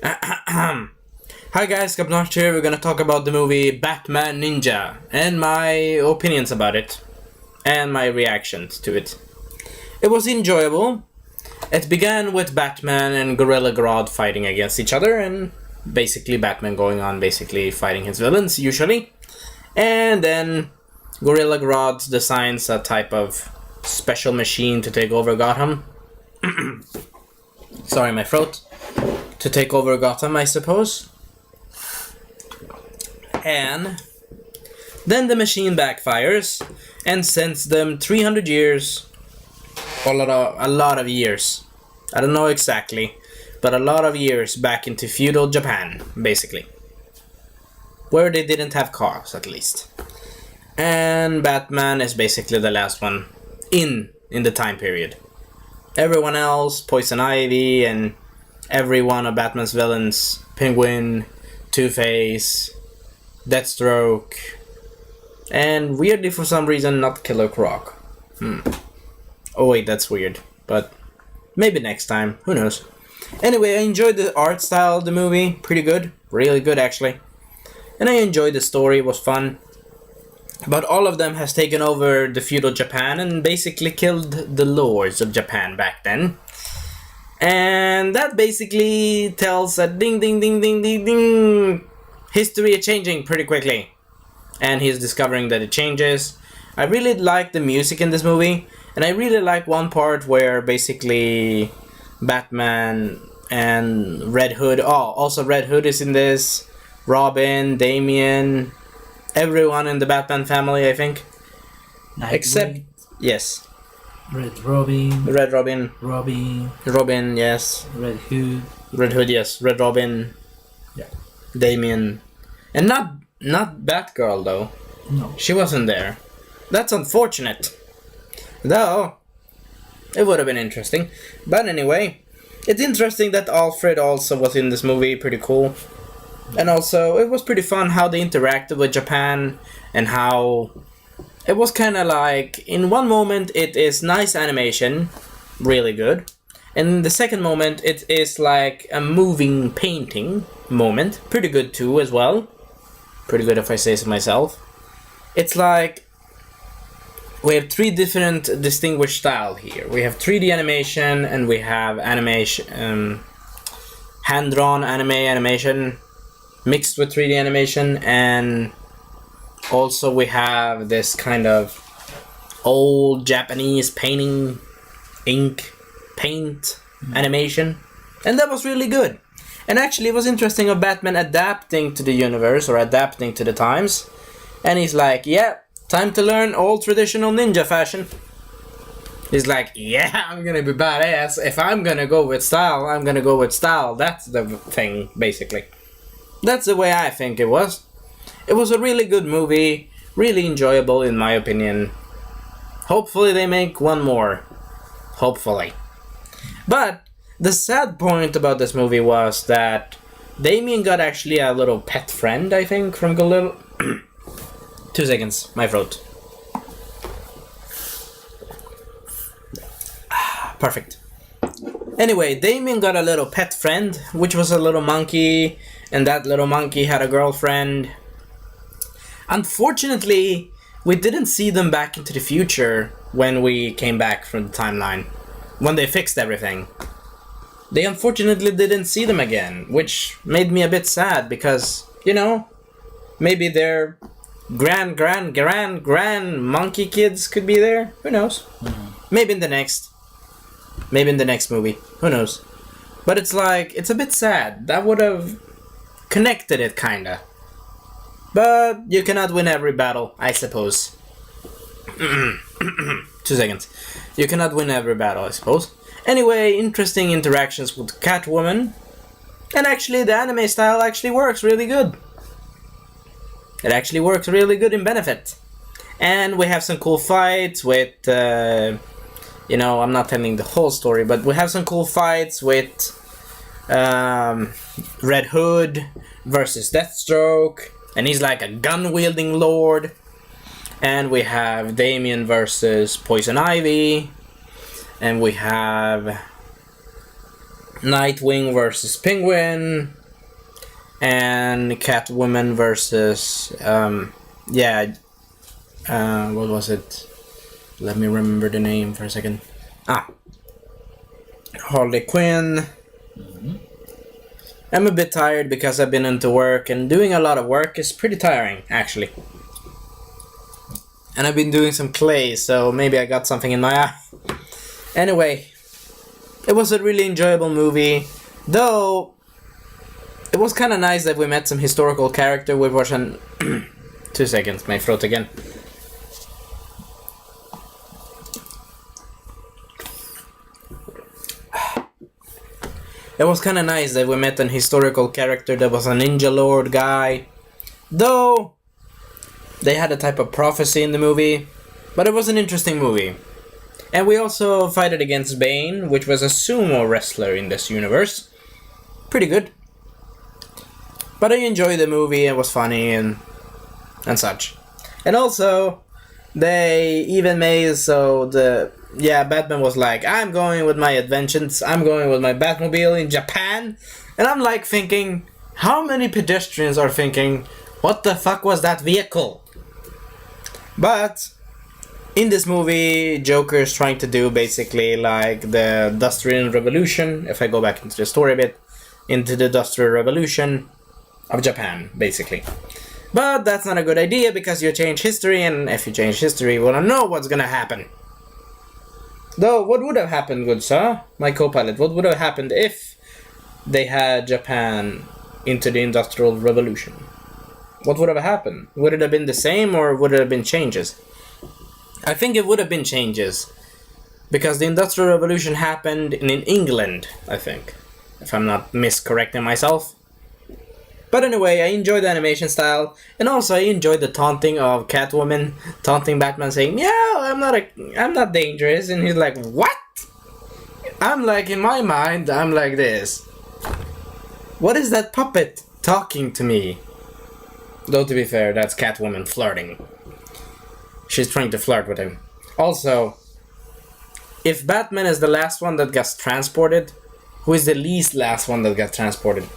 Hi guys, Capnosh here. We're gonna talk about the movie Batman Ninja and my opinions about it and my reactions to it. It was enjoyable. It began with Batman and Gorilla Grodd fighting against each other and basically Batman going on basically fighting his villains usually. And then Gorilla Grodd designs a type of special machine to take over Gotham. Sorry, my throat. To take over Gotham, I suppose. And then the machine backfires and sends them 300 years, a lot of years. I don't know exactly, but a lot of years back into feudal Japan, basically. Where they didn't have cars, at least. And Batman is basically the last one in the time period. Everyone else, Poison Ivy, and every one of Batman's villains, Penguin, Two-Face, Deathstroke, and weirdly for some reason not Killer Croc. Oh wait, that's weird, but maybe next time, who knows. Anyway, I enjoyed the art style of the movie, pretty good, really good actually. And I enjoyed the story, it was fun. But all of them has taken over the feudal Japan and basically killed the lords of Japan back then. And that basically tells a ding ding ding ding ding ding. History is changing pretty quickly. And he's discovering that it changes. I really like the music in this movie. And I really like one part where basically Batman and Red Hood. Oh, also Red Hood is in this. Robin, Damian, everyone in the Batman family, I think. Nightwing, Except, yes. Red Robin, Robin, yes. Red Hood, yes. Red Robin, yeah, Damian, and not Batgirl though. no, She wasn't there. That's unfortunate. Though, it would have been interesting. But anyway, it's interesting that Alfred also was in this movie. Pretty cool. And also, it was pretty fun how they interacted with Japan and how it was kind of like, in one moment it is nice animation, really good. And in the second moment it is like a moving painting moment, pretty good too as well. Pretty good if I say so myself. It's like we have three different distinguished style here. We have 3D animation and we have animation, hand-drawn animation mixed with 3D animation, and also we have this kind of old Japanese paint animation, and that was really good. And actually it was interesting of Batman adapting to the universe or adapting to the times, and he's like, yeah, time to learn old traditional ninja fashion. He's like, yeah, I'm gonna be badass. If I'm gonna go with style, I'm gonna go with style. That's the thing, basically. That's the way I think it was. It was a really good movie, really enjoyable in my opinion. Hopefully they make one more. Hopefully. But the sad point about this movie was that Damien got actually a little pet friend, I think, from Galil. 2 seconds, my throat. Perfect. Anyway, Damien got a little pet friend, which was a little monkey, and that little monkey had a girlfriend. Unfortunately, we didn't see them back into the future when we came back from the timeline, when they fixed everything. They unfortunately didn't see them again, which made me a bit sad because, you know, maybe their grand monkey kids could be there. Who knows? Maybe in the next movie. Who knows? But it's like, it's a bit sad. That would have connected it, kinda. But you cannot win every battle, I suppose. 2 seconds. You cannot win every battle, I suppose. Anyway, interesting interactions with Catwoman. And actually, the anime style actually works really good. It actually works really good in Benefit. And we have some cool fights with, you know, I'm not telling the whole story, but we have some cool fights with Red Hood versus Deathstroke, and he's like a gun-wielding lord. And we have Damian versus Poison Ivy, and we have Nightwing versus Penguin, and Catwoman versus what was it? Let me remember the name for a second. Harley Quinn. I'm a bit tired because I've been into work, and doing a lot of work is pretty tiring, actually. And I've been doing some clay, so maybe I got something in my eye. Anyway, it was a really enjoyable movie, though it was kind of nice that we met some historical character. We watched an 2 seconds, my throat again. It was kind of nice that we met an historical character that was a ninja lord guy, though they had a type of prophecy in the movie, but it was an interesting movie. And we also fought against Bane, which was a sumo wrestler in this universe. Pretty good. But I enjoyed the movie, it was funny and such. And also, they even made so Batman was like, I'm going with my adventures, I'm going with my Batmobile in Japan. And I'm like thinking, how many pedestrians are thinking, what the fuck was that vehicle? But in this movie, Joker is trying to do basically like the Industrial Revolution, if I go back into the story a bit, into the Industrial Revolution of Japan, basically. But that's not a good idea because you change history, and if you change history, you wanna know what's gonna happen. Though, what would have happened, good sir, my co-pilot, what would have happened if they had Japan into the Industrial Revolution? What would have happened? Would it have been the same, or would it have been changes? I think it would have been changes, because the Industrial Revolution happened in England, I think, if I'm not miscorrecting myself. But anyway, I enjoyed the animation style, and also I enjoyed the taunting of Catwoman, taunting Batman, saying, "Yeah, I'm not dangerous," and he's like, "What?" I'm like, in my mind, I'm like this. What is that puppet talking to me? Though to be fair, that's Catwoman flirting. She's trying to flirt with him. Also, if Batman is the last one that gets transported, who is the least last one that got transported?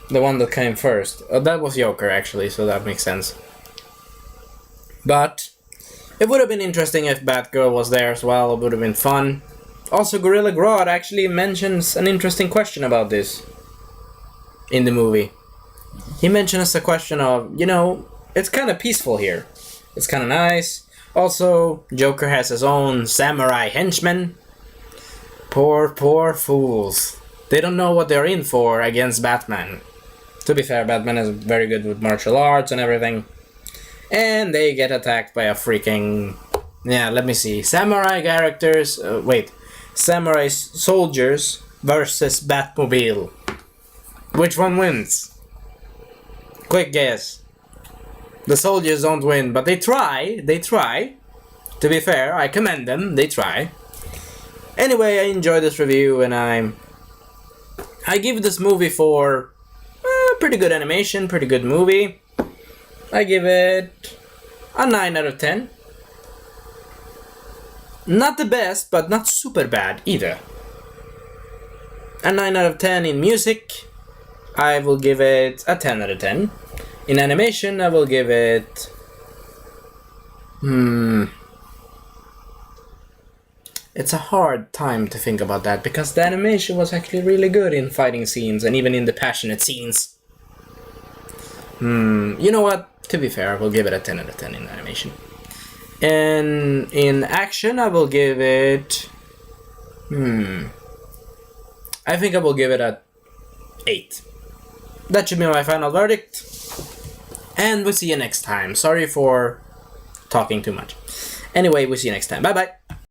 The one that came first. That was Joker, actually, so that makes sense. But it would have been interesting if Batgirl was there as well. It would have been fun. Also, Gorilla Grodd actually mentions an interesting question about this in the movie. He mentions a question of, it's kind of peaceful here. It's kind of nice. Also, Joker has his own samurai henchmen. Poor fools. They don't know what they're in for against Batman. To be fair, Batman is very good with martial arts and everything. And they get attacked by a freaking... let me see. Samurai characters... Samurai soldiers versus Batmobile. Which one wins? Quick guess. The soldiers don't win, but they try. They try. To be fair, I commend them. They try. Anyway, I enjoyed this review, and I give this movie for pretty good animation, pretty good movie. I give it a 9 out of 10. Not the best, but not super bad either. A 9 out of 10 in music. I will give it a 10 out of 10. In animation, I will give it... It's a hard time to think about that, because the animation was actually really good in fighting scenes, and even in the passionate scenes. You know what? To be fair, I will give it a 10 out of 10 in animation. And in action, I will give it... I think I will give it a 8. That should be my final verdict. And we'll see you next time. Sorry for talking too much. Anyway, we'll see you next time. Bye bye.